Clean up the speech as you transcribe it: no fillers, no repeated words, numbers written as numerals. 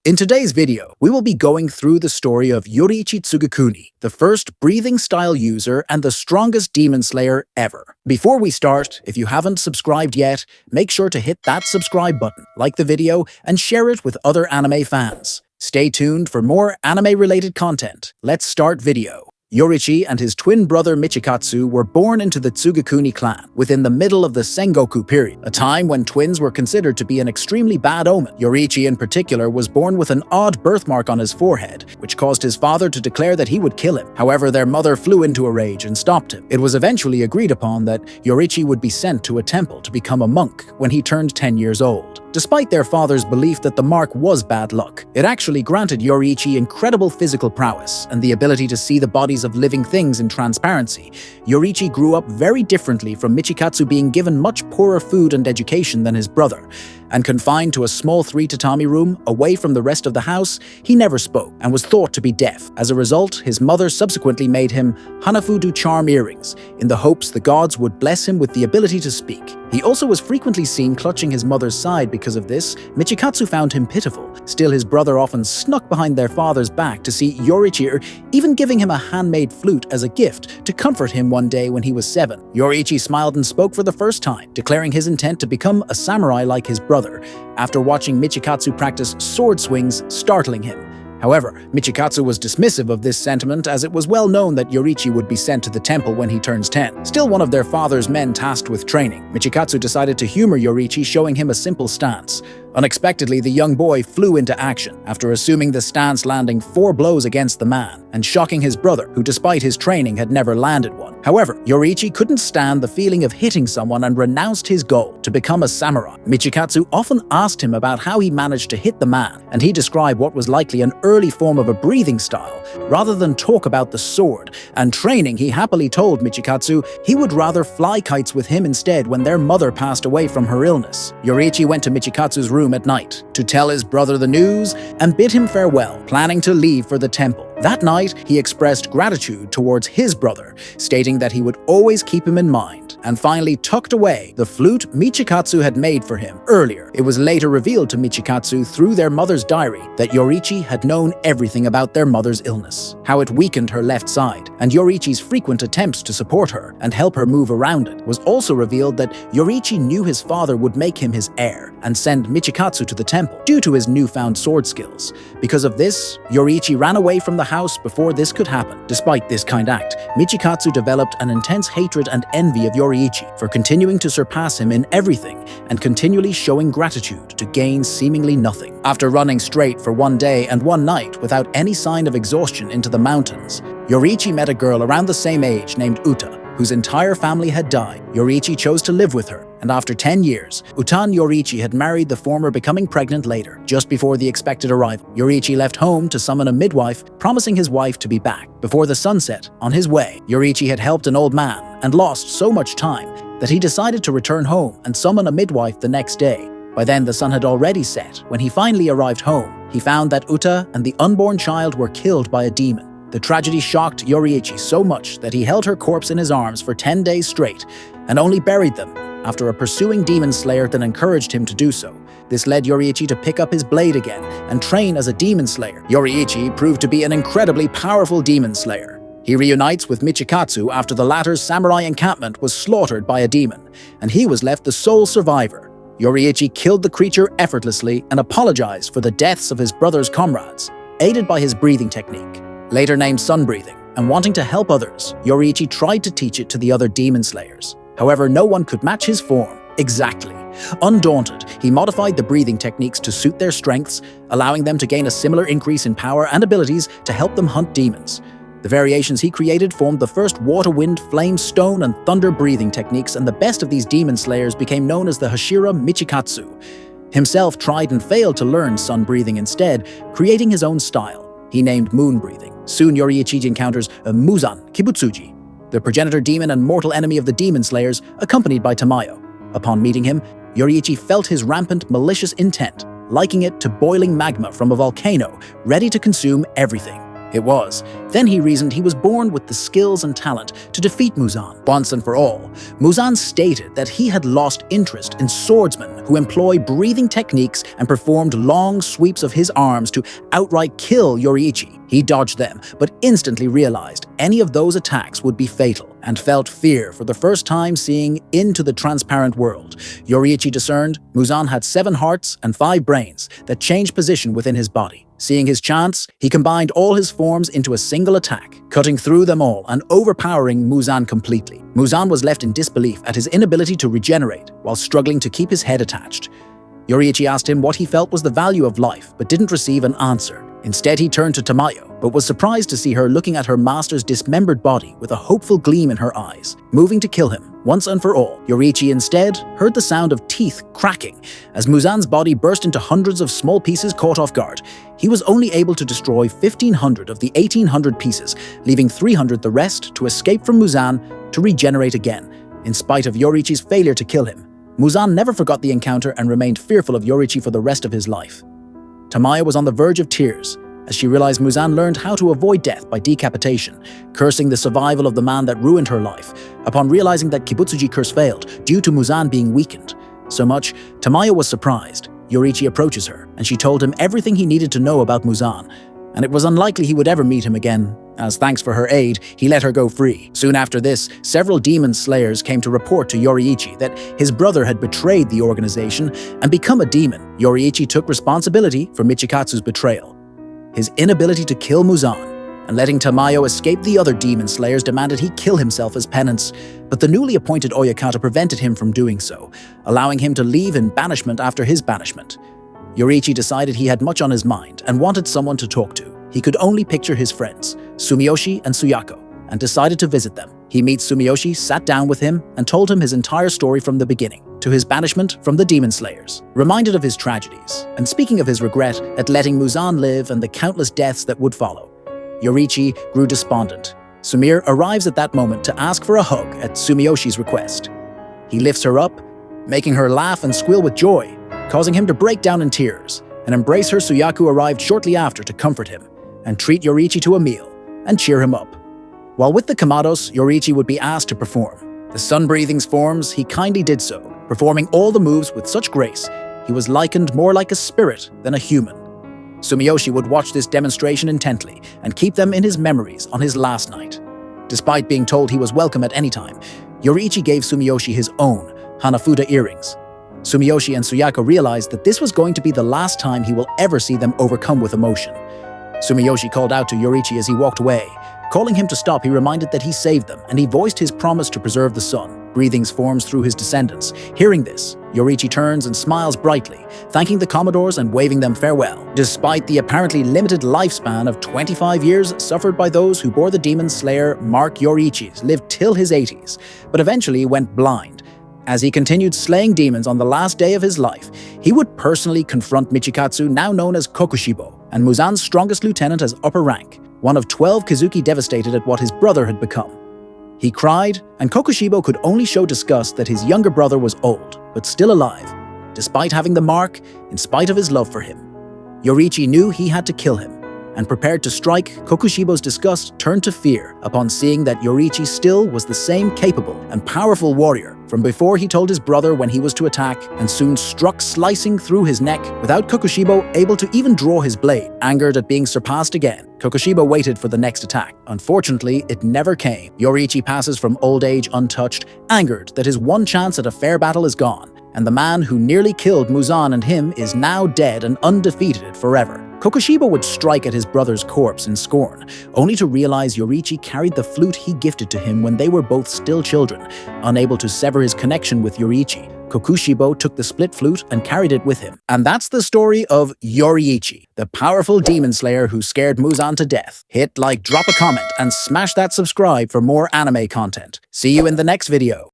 In today's video, we will be going through the story of Yoriichi Tsugikuni, the first breathing style user and the strongest demon slayer ever. Before we start, if you haven't subscribed yet, make sure to hit that subscribe button, like the video, and share it with other anime fans. Stay tuned for more anime-related content. Let's start video. Yoriichi and his twin brother Michikatsu were born into the Tsugikuni clan within the middle of the Sengoku period, a time when twins were considered to be an extremely bad omen. Yoriichi in particular was born with an odd birthmark on his forehead, which caused his father to declare that he would kill him. However, their mother flew into a rage and stopped him. It was eventually agreed upon that Yoriichi would be sent to a temple to become a monk when he turned 10 years old. Despite their father's belief that the mark was bad luck, it actually granted Yoriichi incredible physical prowess and the ability to see the bodies of living things in transparency. Yoriichi grew up very differently from Michikatsu, being given much poorer food and education than his brother. And confined to a small 3-tatami room away from the rest of the house, he never spoke and was thought to be deaf. As a result, his mother subsequently made him Hanafudu charm earrings in the hopes the gods would bless him with the ability to speak. He also was frequently seen clutching his mother's side. Because of this, Michikatsu found him pitiful. Still, his brother often snuck behind their father's back to see Yoriichi, even giving him a handmade flute as a gift to comfort him one day when he was 7. Yoriichi smiled and spoke for the first time, declaring his intent to become a samurai like his brother, after watching Michikatsu practice sword swings, startling him. However, Michikatsu was dismissive of this sentiment, as it was well known that Yoriichi would be sent to the temple when he turns 10. Still one of their father's men tasked with training, Michikatsu decided to humor Yoriichi, showing him a simple stance. Unexpectedly, the young boy flew into action, after assuming the stance, landing 4 blows against the man, and shocking his brother, who despite his training had never landed one. However, Yoriichi couldn't stand the feeling of hitting someone and renounced his goal to become a samurai. Michikatsu often asked him about how he managed to hit the man, and he described what was likely an early form of a breathing style, rather than talk about the sword and training. He happily told Michikatsu he would rather fly kites with him instead when their mother passed away from her illness. Yoriichi went to Michikatsu's room at night to tell his brother the news and bid him farewell, planning to leave for the temple. That night, he expressed gratitude towards his brother, stating that he would always keep him in mind, and finally tucked away the flute Michikatsu had made for him earlier. It was later revealed to Michikatsu through their mother's diary that Yoriichi had known everything about their mother's illness, how it weakened her left side, and Yoriichi's frequent attempts to support her and help her move around it. It was also revealed that Yoriichi knew his father would make him his heir and send Michikatsu to the temple due to his newfound sword skills. Because of this, Yoriichi ran away from the house before this could happen. Despite this kind act, Michikatsu developed an intense hatred and envy of Yoriichi for continuing to surpass him in everything and continually showing gratitude to gain seemingly nothing. After running straight for one day and one night without any sign of exhaustion into the mountains, Yoriichi met a girl around the same age named Uta, whose entire family had died. Yoriichi chose to live with her, and after 10 years, Uta and Yoriichi had married, the former becoming pregnant later. Just before the expected arrival, Yoriichi left home to summon a midwife, promising his wife to be back before the sunset. On his way, Yoriichi had helped an old man and lost so much time that he decided to return home and summon a midwife the next day. By then, the sun had already set. When he finally arrived home, he found that Uta and the unborn child were killed by a demon. The tragedy shocked Yoriichi so much that he held her corpse in his arms for 10 days straight and only buried them after a pursuing demon slayer then encouraged him to do so. This led Yoriichi to pick up his blade again and train as a demon slayer. Yoriichi proved to be an incredibly powerful demon slayer. He reunites with Michikatsu after the latter's samurai encampment was slaughtered by a demon, and he was left the sole survivor. Yoriichi killed the creature effortlessly and apologized for the deaths of his brother's comrades, aided by his breathing technique, later named sun breathing. And wanting to help others, Yoriichi tried to teach it to the other demon slayers. However, no one could match his form exactly. Undaunted, he modified the breathing techniques to suit their strengths, allowing them to gain a similar increase in power and abilities to help them hunt demons. The variations he created formed the first water, wind, flame, stone, and thunder breathing techniques, and the best of these demon slayers became known as the Hashira Michikatsu. Himself tried and failed to learn sun breathing instead, creating his own style he named moon breathing. Soon Yoriichi encounters Muzan Kibutsuji, the progenitor demon and mortal enemy of the demon slayers, accompanied by Tamayo. Upon meeting him, Yoriichi felt his rampant, malicious intent, liking it to boiling magma from a volcano, ready to consume everything. It was. Then he reasoned he was born with the skills and talent to defeat Muzan once and for all. Muzan stated that he had lost interest in swordsmen who employ breathing techniques and performed long sweeps of his arms to outright kill Yoriichi. He dodged them, but instantly realized any of those attacks would be fatal, and felt fear for the first time seeing into the transparent world. Yoriichi discerned Muzan had 7 hearts and 5 brains that changed position within his body. Seeing his chance, he combined all his forms into a single attack, cutting through them all and overpowering Muzan completely. Muzan was left in disbelief at his inability to regenerate while struggling to keep his head attached. Yoriichi asked him what he felt was the value of life, but didn't receive an answer. Instead, he turned to Tamayo, but was surprised to see her looking at her master's dismembered body with a hopeful gleam in her eyes, moving to kill him once and for all. Yoriichi instead heard the sound of teeth cracking as Muzan's body burst into hundreds of small pieces caught off guard. He was only able to destroy 1,500 of the 1,800 pieces, leaving 300 the rest to escape from Muzan to regenerate again. In spite of Yoriichi's failure to kill him, Muzan never forgot the encounter and remained fearful of Yoriichi for the rest of his life. Tamayo was on the verge of tears as she realized Muzan learned how to avoid death by decapitation, cursing the survival of the man that ruined her life. Upon realizing that Kibutsuji curse failed due to Muzan being weakened so much, Tamayo was surprised. Yoriichi approaches her, and she told him everything he needed to know about Muzan, and it was unlikely he would ever meet him again. As thanks for her aid, he let her go free. Soon after this, several demon slayers came to report to Yoriichi that his brother had betrayed the organization and become a demon. Yoriichi took responsibility for Michikatsu's betrayal. His inability to kill Muzan and letting Tamayo escape the other demon slayers demanded he kill himself as penance, but the newly appointed Oyakata prevented him from doing so, allowing him to leave in banishment after his banishment. Yoriichi decided he had much on his mind and wanted someone to talk to. He could only picture his friends, Sumiyoshi and Suyako, and decided to visit them. He meets Sumiyoshi, sat down with him, and told him his entire story from the beginning, to his banishment from the Demon Slayers, reminded of his tragedies, and speaking of his regret at letting Muzan live and the countless deaths that would follow. Yoriichi grew despondent. Sumire arrives at that moment to ask for a hug at Sumiyoshi's request. He lifts her up, making her laugh and squeal with joy, causing him to break down in tears, and embrace her. Suyaku arrived shortly after to comfort him and treat Yoriichi to a meal and cheer him up. While with the Kamados, Yoriichi would be asked to perform the sun-breathing's forms. He kindly did so, performing all the moves with such grace, he was likened more like a spirit than a human. Sumiyoshi would watch this demonstration intently and keep them in his memories on his last night. Despite being told he was welcome at any time, Yoriichi gave Sumiyoshi his own Hanafuda earrings. Sumiyoshi and Suyako realized that this was going to be the last time he will ever see them overcome with emotion. Sumiyoshi called out to Yoriichi as he walked away. Calling him to stop, he reminded that he saved them, and he voiced his promise to preserve the sun. Breathings forms through his descendants. Hearing this, Yoriichi turns and smiles brightly, thanking the Commodores and waving them farewell. Despite the apparently limited lifespan of 25 years suffered by those who bore the Demon Slayer, Mark Yoriichi lived till his 80s, but eventually went blind. As he continued slaying demons on the last day of his life, he would personally confront Michikatsu, now known as Kokushibo, and Muzan's strongest lieutenant as upper rank, one of 12 Kizuki devastated at what his brother had become. He cried, and Kokushibo could only show disgust that his younger brother was old, but still alive, despite having the mark, in spite of his love for him. Yoriichi knew he had to kill him, and prepared to strike. Kokushibo's disgust turned to fear upon seeing that Yoriichi still was the same capable and powerful warrior from before he told his brother when he was to attack, and soon struck, slicing through his neck without Kokushibo able to even draw his blade. Angered at being surpassed again, Kokushibo waited for the next attack. Unfortunately, it never came. Yoriichi passes from old age untouched, angered that his one chance at a fair battle is gone, and the man who nearly killed Muzan and him is now dead and undefeated forever. Kokushibo would strike at his brother's corpse in scorn, only to realize Yoriichi carried the flute he gifted to him when they were both still children. Unable to sever his connection with Yoriichi, Kokushibo took the split flute and carried it with him. And that's the story of Yoriichi, the powerful demon slayer who scared Muzan to death. Hit like, drop a comment, and smash that subscribe for more anime content. See you in the next video.